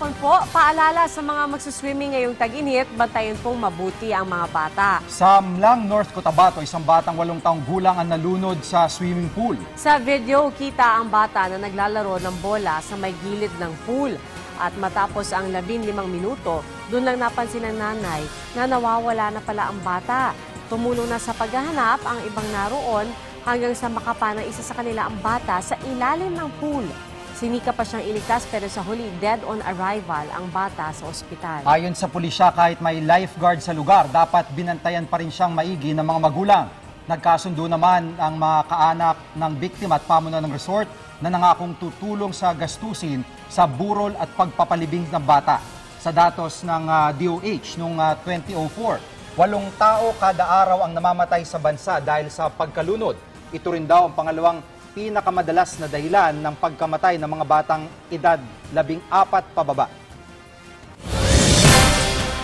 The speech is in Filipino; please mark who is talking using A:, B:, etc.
A: hapon po. Paalala sa mga magsuswimming ngayong tag-init, bantayan pong mabuti ang mga bata.
B: Sa Mlang, North Cotabato, isang batang 8 taong gulang ang nalunod sa swimming pool.
A: Sa video, kita ang bata na naglalaro ng bola sa may gilid ng pool. At matapos ang 15 minuto, doon lang napansin ng nanay na nawawala na pala ang bata. Tumulong na sa paghahanap ang ibang naroon hanggang sa makapana isa sa kanila ang bata sa ilalim ng pool. Sinika pa siyang iligtas pero sa huli, dead on arrival ang bata sa ospital.
B: Ayon sa pulisya, kahit may lifeguard sa lugar, dapat binantayan pa rin siyang maigi ng mga magulang. Nagkasundo naman ang mga kaanak ng biktima at pamunuan ng resort na nangakong tutulong sa gastusin sa burol at pagpapalibing ng bata. Sa datos ng DOH noong 2004, 8 tao kada araw ang namamatay sa bansa dahil sa pagkalunod. Ito rin daw ang pangalawang pinakamadalas na dahilan ng pagkamatay ng mga batang edad 14 pababa.